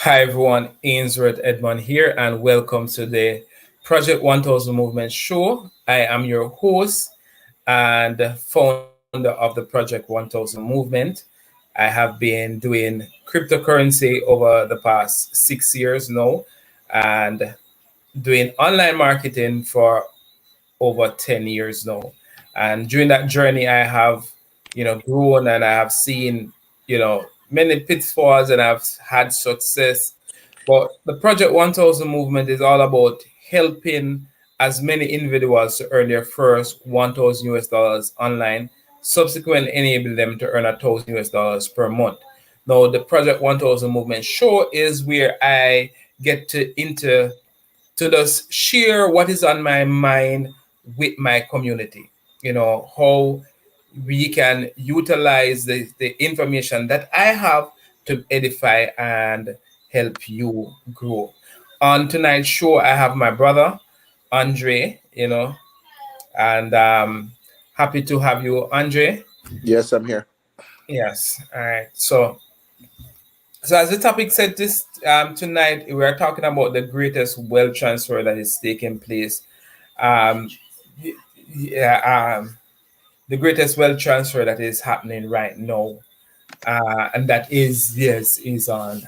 Hi everyone, Ainsworth Edmond here, and welcome to the Project 1000 Movement Show. I am your host and founder of the Project 1000 Movement. I have been doing cryptocurrency over the past 6 years now and doing online marketing for over 10 years now. And during that journey, I have, grown and I have seen, many pitfalls and I've had success. But the Project 1000 movement is all about helping as many individuals to earn their first 1000 US dollars online, subsequently enable them to earn 1000 US dollars per month. Now, the Project 1000 movement show is where I get to just share what is on my mind with my community. How we can utilize the information that I have to edify and help you grow. On tonight's show, I have my brother, Andre, and happy to have you, Andre. Yes, I'm here. Yes. All right. So as the topic said, this tonight we are talking about the greatest wealth transfer that is taking place. Um, yeah, the greatest wealth transfer that is happening right now, and that is yes is on.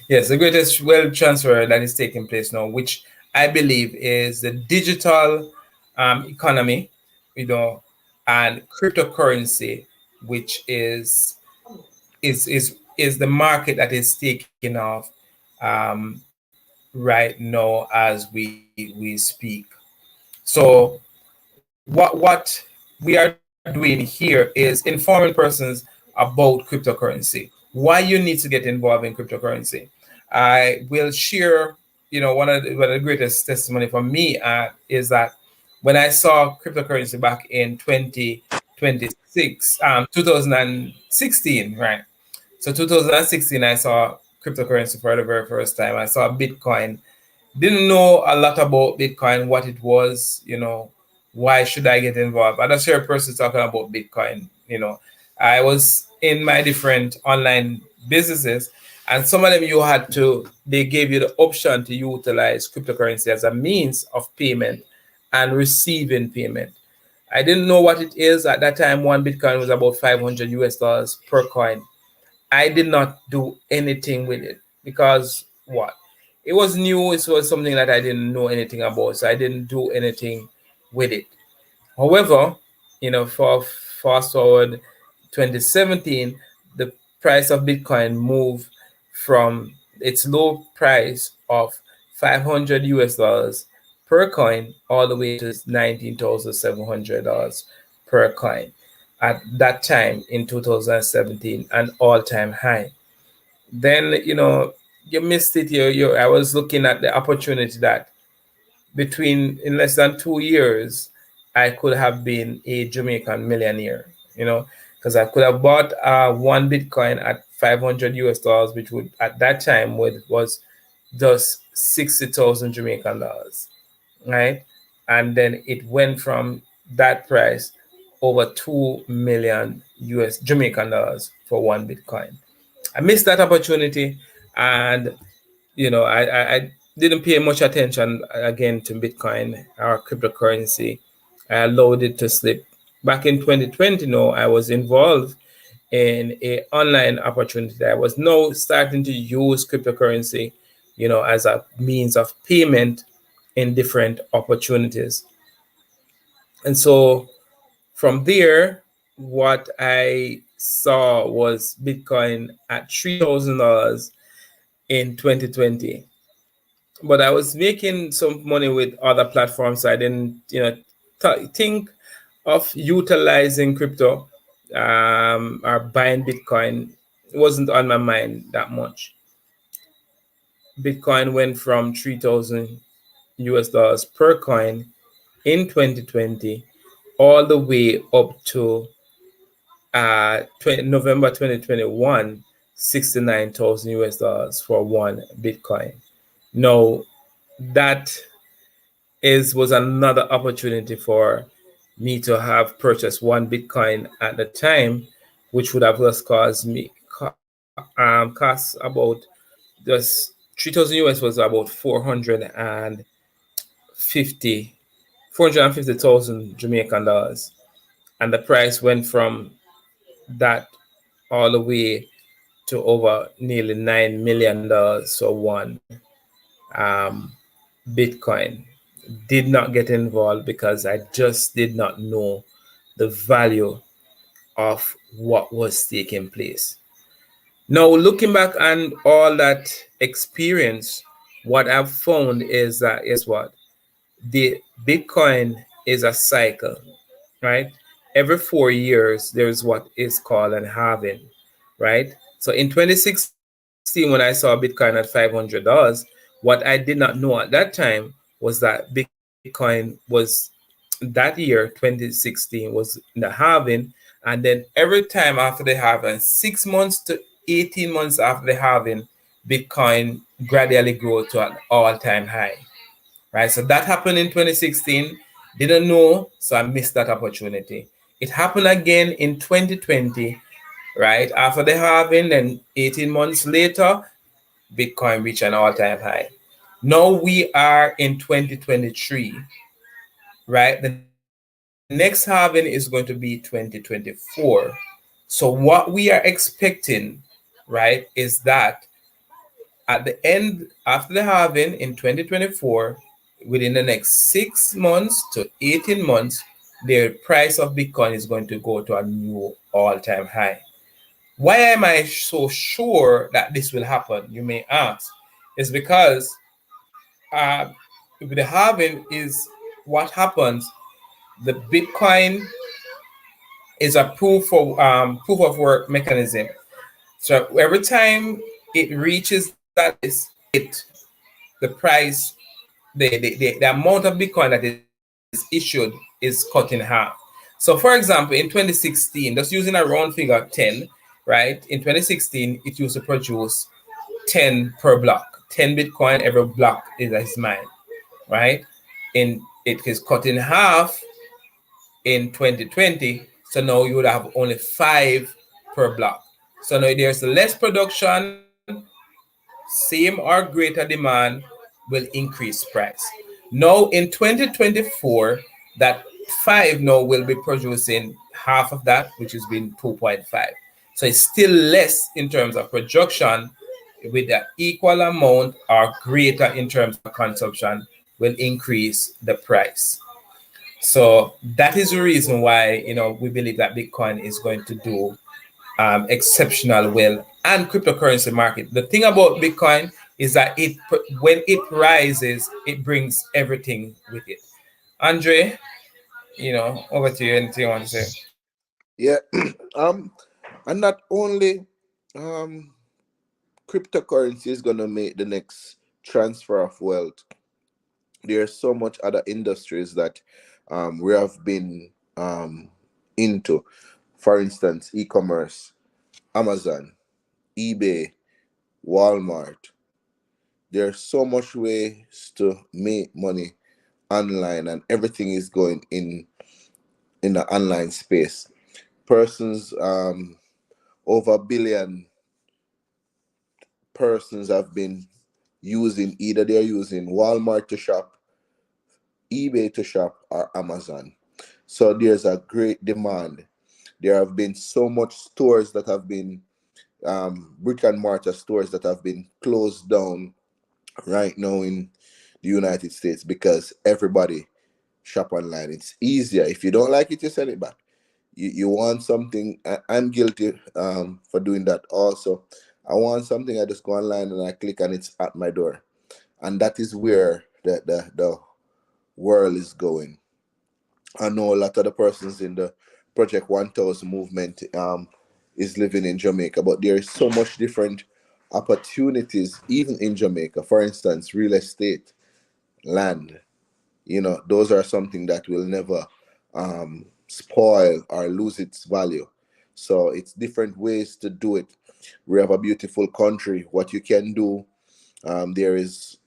Yes, the greatest wealth transfer that is taking place now, which I believe is the digital economy, and cryptocurrency, which is the market that is taking off um, right now as we speak. So what we are doing here is informing persons about cryptocurrency, why you need to get involved in cryptocurrency. I will share, one of the greatest testimony for me is that when I saw cryptocurrency back in 2016, right? So 2016, I saw cryptocurrency for the very first time. I saw Bitcoin. Didn't know a lot about Bitcoin, what it was, why should I get involved? I just hear a person talking about Bitcoin. I was in my different online businesses, and some of them they gave you the option to utilize cryptocurrency as a means of payment and receiving payment. I didn't know what it is at that time. One Bitcoin was about 500 US dollars per coin. I did not do anything with it because what? It was new. It was something that I didn't know anything about, so I didn't do anything with it. However, for fast forward 2017, the price of Bitcoin moved from its low price of 500 US dollars per coin all the way to $19,700 per coin at that time in 2017, an all-time high. Then you missed it. I was looking at the opportunity that between in less than 2 years, I could have been a Jamaican millionaire. Because I could have bought one Bitcoin at 500 US dollars, which would at that time was just 60,000 Jamaican dollars, right? And then it went from that price over 2 million US Jamaican dollars for one Bitcoin. I missed that opportunity, and I didn't pay much attention again to Bitcoin or cryptocurrency. I allowed it to slip. Back in 2020, no, I was involved in a online opportunity. I was now starting to use cryptocurrency, as a means of payment in different opportunities. And so from there, what I saw was Bitcoin at $3,000 in 2020. But I was making some money with other platforms, so I didn't, think of utilizing crypto or buying Bitcoin. It wasn't on my mind that much. Bitcoin went from 3,000 US dollars per coin in 2020 all the way up to November 2021, 69,000 US dollars for one Bitcoin. Now, that was another opportunity for me to have purchased one Bitcoin at the time which would have just cost about just 3,000 US was about 450,000 Jamaican dollars, and the price went from that all the way to over nearly $9 million. So one Bitcoin did not get involved because I just did not know the value of what was taking place. Now, looking back on all that experience, what I've found is that is what the Bitcoin is a cycle, right? Every 4 years, there's what is called an halving, right? So in 2016, when I saw Bitcoin at $500, what I did not know at that time was that Bitcoin was that year, 2016, was in the halving. And then every time after the halving, 6 months to 18 months after the halving, Bitcoin gradually grew to an all-time high, right? So that happened in 2016. Didn't know, so I missed that opportunity. It happened again in 2020, right? After the halving, and 18 months later, Bitcoin reached an all-time high. Now we are in 2023, right? The next halving is going to be 2024. So what we are expecting, right, is that at the end, after the halving in 2024, within the next 6 months to 18 months, the price of Bitcoin is going to go to a new all-time high. Why am I so sure that this will happen? You may ask. It's because the halving is what happens. The Bitcoin is a proof of work mechanism. So every time it reaches that it the price, the amount of Bitcoin that is issued is cut in half. So for example, in 2016, just using a round figure 10, right? In 2016, it used to produce 10 per block, 10 Bitcoin every block is mine, right? In it is cut in half in 2020. So now you would have only 5 per block. So now there's less production, same or greater demand will increase price. Now in 2024, that 5 now will be producing half of that, which has been 2.5. So it's still less in terms of production, with the equal amount or greater in terms of consumption will increase the price. So that is the reason why we believe that Bitcoin is going to do exceptional well, and cryptocurrency market. The thing about Bitcoin is that when it rises, it brings everything with it. Andre, over to you. Anything you want to say? Yeah. And not only um cryptocurrency is gonna make the next transfer of wealth. There's so much other industries that we have been into. For instance, e-commerce, Amazon, eBay, Walmart. There's so much ways to make money online, and everything is going in the online space. Persons, over a billion persons have been using, either they're using Walmart to shop, eBay to shop, or Amazon. So there's a great demand. There have been so much stores that have been brick and mortar stores that have been closed down right now in the United States because everybody shop online. It's easier. If you don't like it, you send it back. You want something. I'm guilty for doing that also. I want something, I just go online and I click and it's at my door. And that is where the world is going. I know a lot of the persons in the Project 1000 movement is living in Jamaica, but there is so much different opportunities even in Jamaica. For instance, real estate, land, those are something that will never spoil or lose its value. So it's different ways to do it. We have a beautiful country. What you can do, there is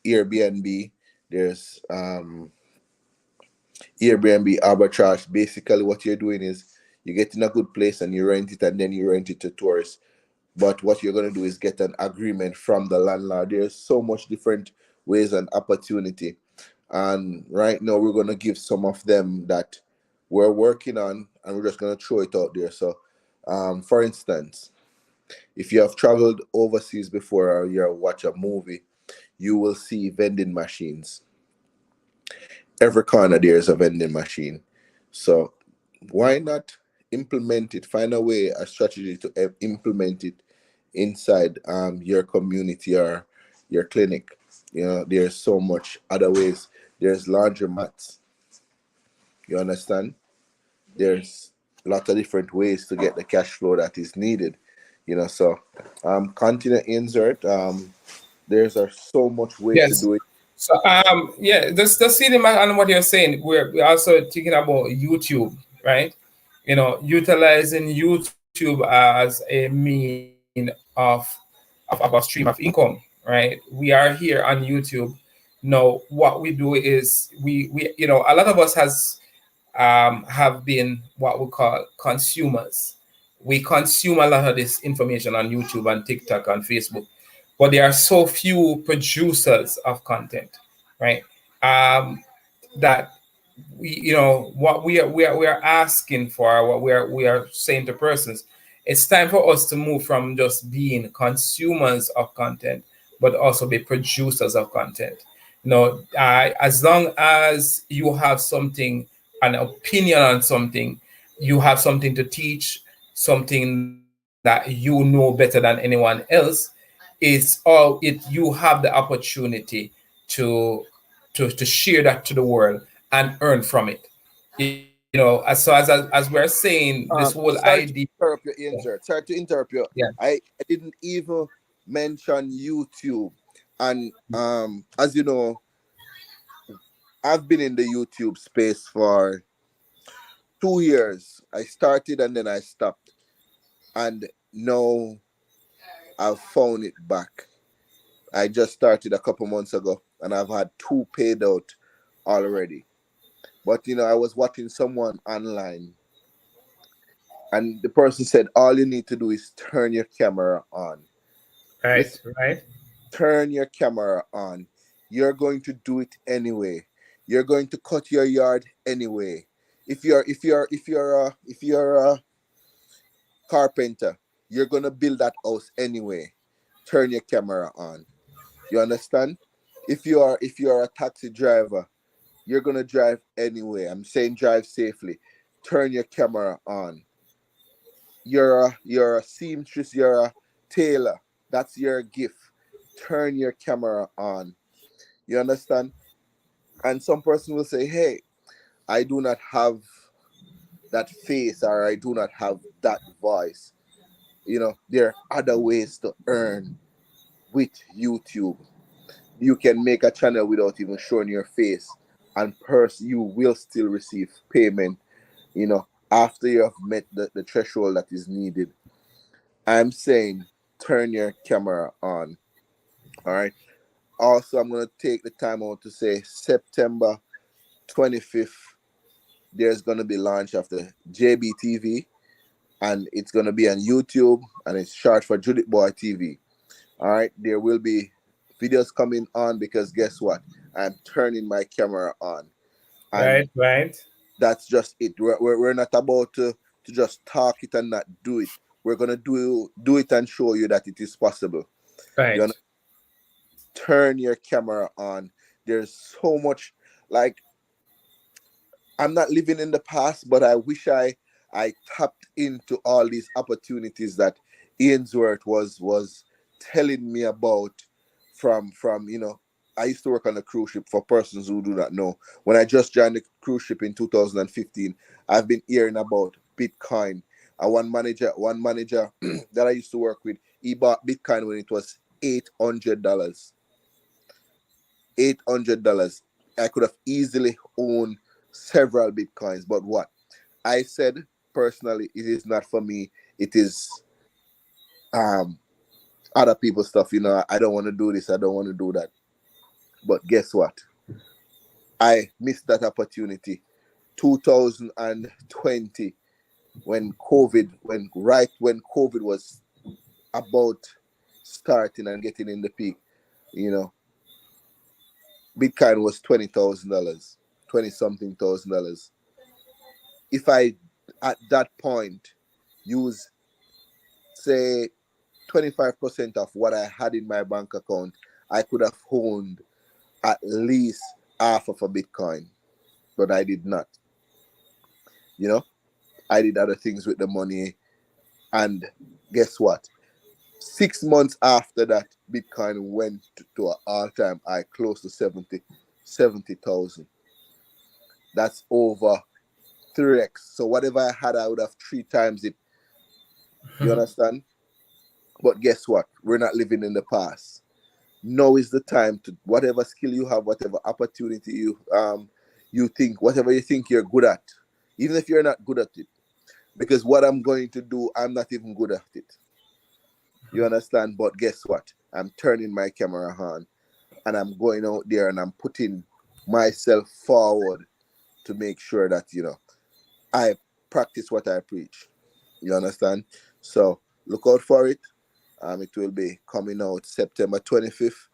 Airbnb, there's Airbnb arbitrage. Basically, what you're doing is You get in a good place and you rent it, and then you rent it to tourists. But what you're going to do is get an agreement from the landlord. There's so much different ways and opportunity. And right now, we're going to give some of them that we're working on, and we're just going to throw it out there. So, for instance, if you have traveled overseas before or you watch a movie, you will see vending machines. Every corner there is a vending machine. So why not implement it? Find a way, a strategy to implement it inside your community or your clinic. There's so much other ways. There's laundromats. You understand? There's a lot of different ways to get the cash flow that is needed. So continue insert. There's so much way to Yes. do it. So yeah, just feeding back on what you're saying, we're also thinking about YouTube, right? Utilizing YouTube as a mean of a stream of income, right? We are here on YouTube. Now, what we do is we a lot of us have been what we call consumers. We consume a lot of this information on YouTube and TikTok and Facebook, but there are so few producers of content, right? That what we are asking for, what we are saying to persons, it's time for us to move from just being consumers of content, but also be producers of content. As long as you have something, an opinion on something, you have something to teach, something that you know better than anyone else, you have the opportunity to to share that to the world and earn from it. As we're saying, this whole Sorry to idea. interrupt you, insert. Sorry to interrupt you. Yeah. I didn't even mention YouTube. And as you know, I've been in the YouTube space for 2 years. I started and then I stopped. And now I've found it back. I just started a couple months ago and I've had 2 paid out already. But I was watching someone online and the person said all you need to do is turn your camera on. Right, Listen, right. turn your camera on. You're going to do it anyway. You're going to cut your yard anyway. If you're a carpenter, you're gonna build that house anyway. Turn your camera on. You understand? If you're a taxi driver, you're gonna drive anyway. I'm saying drive safely. Turn your camera on. You're a seamstress, you're a tailor. That's your gift. Turn your camera on. You understand? And some person will say, hey, I do not have that face or I do not have that voice. There are other ways to earn with YouTube. You can make a channel without even showing your face, and you will still receive payment, after you have met the threshold that is needed. I'm saying turn your camera on. All right. Also, I'm going to take the time out to say September 25th, there's going to be launch of the JBTV, and it's going to be on YouTube, and it's short for Judith Boy TV. All right. There will be videos coming on because guess what? I'm turning my camera on. And Right, right. that's just it. We're not about to just talk it and not do it. We're going to do it and show you that it is possible. You Right. turn your camera on. There's so much, like, I'm not living in the past, but I wish I tapped into all these opportunities that Ainsworth was telling me about from. I used to work on a cruise ship. For persons who do not know, when I just joined the cruise ship in 2015, I've been hearing about Bitcoin. One manager that I used to work with, he bought Bitcoin when it was $800. $800. I could have easily owned several Bitcoins, but what I said personally, it is not for me. It is um other people's stuff. I don't want to do this. I don't want to do that. But guess what? I missed that opportunity. 2020, when COVID, when COVID was about starting and getting in the peak, you know, Bitcoin was $20,000, 20 something $1,000. If I at that point use say 25% of what I had in my bank account, I could have owned at least half of a Bitcoin, but I did not. You know, I did other things with the money, and guess what? 6 months after that, Bitcoin went to an all-time high, close to 70,000. That's over 3x. So whatever I had, I would have 3 times it. You understand? But guess what? We're not living in the past. Now is the time to whatever skill you have, whatever opportunity you think, whatever you think you're good at, even if you're not good at it. Because what I'm going to do, I'm not even good at it. You understand? But guess what? I'm turning my camera on and I'm going out there and I'm putting myself forward to make sure that, I practice what I preach. You understand? So look out for it. It will be coming out September 25th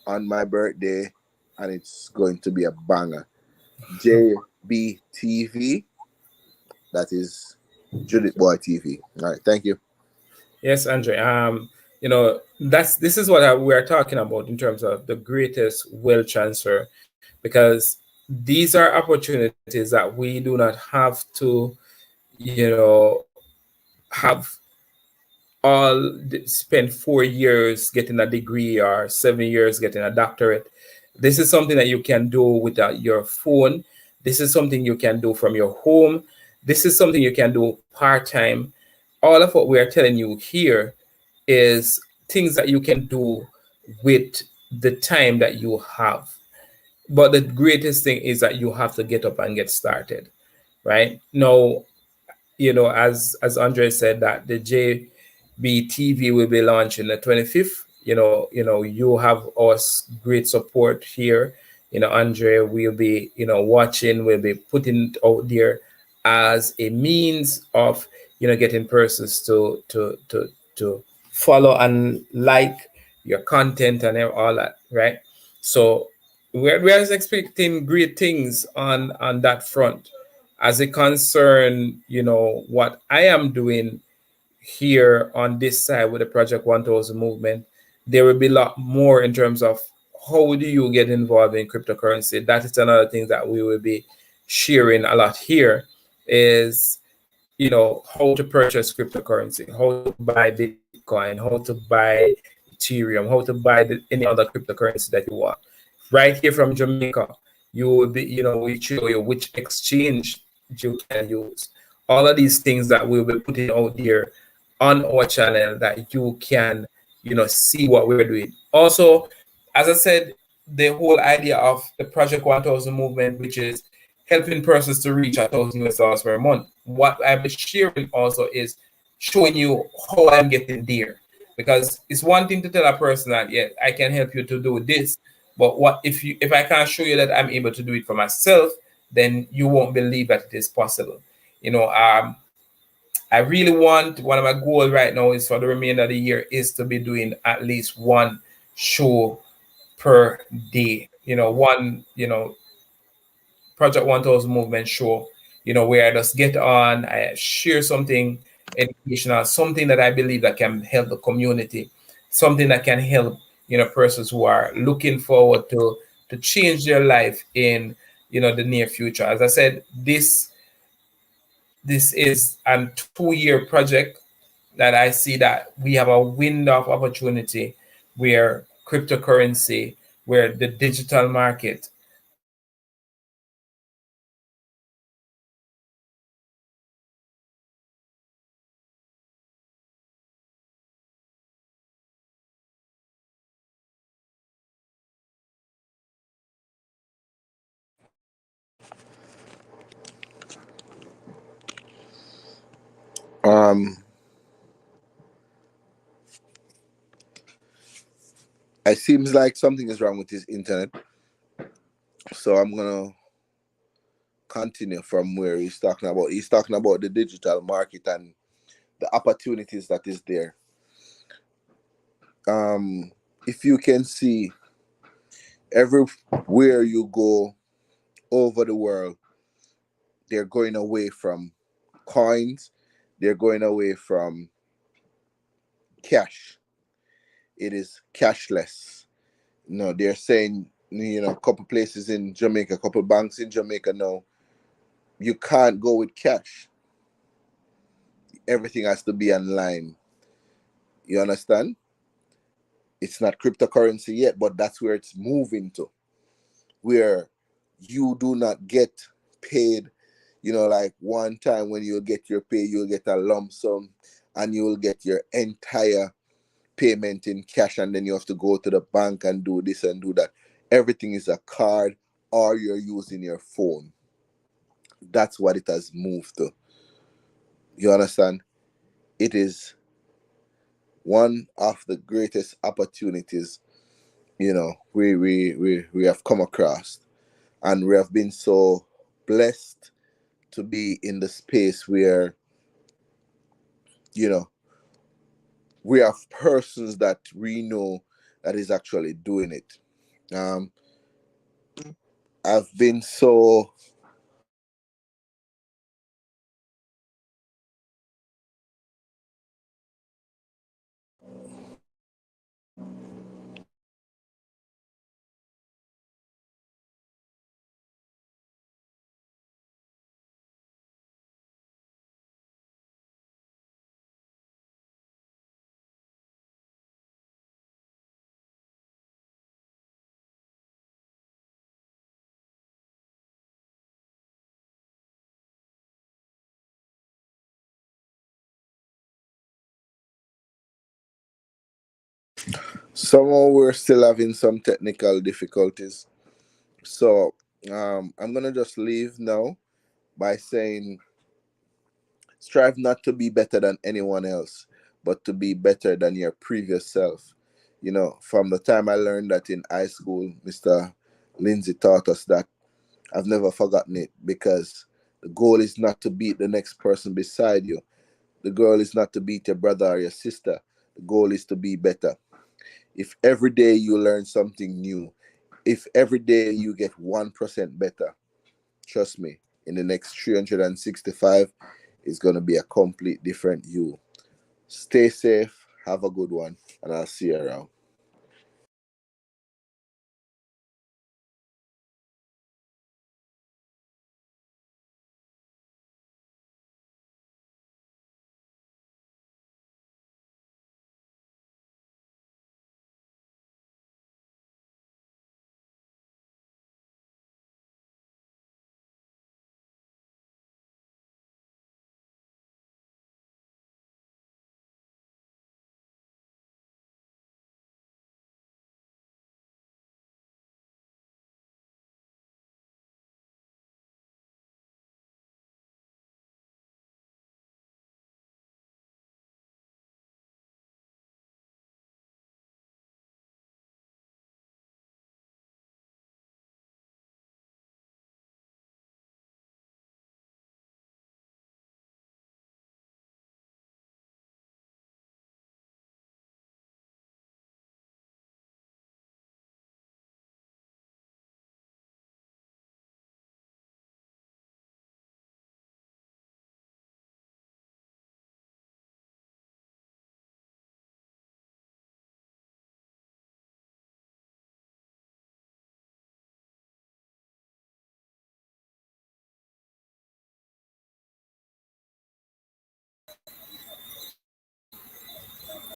on my birthday, and it's going to be a banger. JBTV, that is Judith Boy TV. All right, thank you. Yes, Andre. This is what we are talking about in terms of the greatest wealth transfer, because these are opportunities that we do not have to, have spend 4 years getting a degree or 7 years getting a doctorate. This is something that you can do with your phone. This is something you can do from your home. This is something you can do part-time. All of what we are telling you here is things that you can do with the time that you have. But the greatest thing is that you have to get up and get started, right? Now, as Andre said, that the JBTV will be launching the 25th. You have us great support here. Andre will be, watching, will be putting it out there as a means of, getting persons to follow and like your content and all that, right? So we're expecting great things on that front. As it concern, what I am doing here on this side with the Project 1000 movement, there will be a lot more in terms of how do you get involved in cryptocurrency. That is another thing that we will be sharing a lot here is, how to purchase cryptocurrency, how to buy Bitcoin, how to buy Ethereum, how to buy any other cryptocurrency that you want. Right here from Jamaica, you will be, we show you which exchange you can use. All of these things that we'll be putting out there on our channel that you can, see what we're doing. Also, as I said, the whole idea of the Project 1000 movement, which is helping persons to reach $1,000 per month. What I'm sharing also is showing you how I'm getting there. Because it's one thing to tell a person that, yeah, I can help you to do this, but what if I can't show you that I'm able to do it for myself, then you won't believe that it is possible. I really want, one of my goals right now is for the remainder of the year is to be doing at least one show per day. One, Project 1000 movement show, where I just get on, I share something educational, something that I believe that can help the community, something that can help, persons who are looking forward to change their life in, the near future. As I said, this is a 2-year project that I see that we have a window of opportunity where cryptocurrency, where the digital market will be a Um, it seems like something is wrong with his internet, so I'm gonna continue from where he's talking about. He's talking about the digital market and the opportunities that is there. If you can see, everywhere you go over the world, they're going away from coins, they're going away from cash. It is cashless. No, they're saying, a couple places in Jamaica, a couple banks in Jamaica now, you can't go with cash. Everything has to be online. You understand? It's not cryptocurrency yet, but that's where it's moving to, where you do not get paid. Like one time when you get your pay, you'll get a lump sum and you'll get your entire payment in cash, and then you have to go to the bank and do this and do that. Everything is a card or you're using your phone. That's what it has moved to. You understand? It is one of the greatest opportunities, we have come across. And we have been so blessed to be in the space where, we have persons that we know that is actually doing it. I've been so somehow we're still having some technical difficulties. So I'm gonna just leave now by saying, strive not to be better than anyone else, but to be better than your previous self. From the time I learned that in high school, Mr. Lindsay taught us that. I've never forgotten it, because the goal is not to beat the next person beside you. The goal is not to beat your brother or your sister. The goal is to be better. If every day you learn something new, if every day you get 1% better, trust me, in the next 365, it's going to be a complete different you. Stay safe, have a good one, and I'll see you around.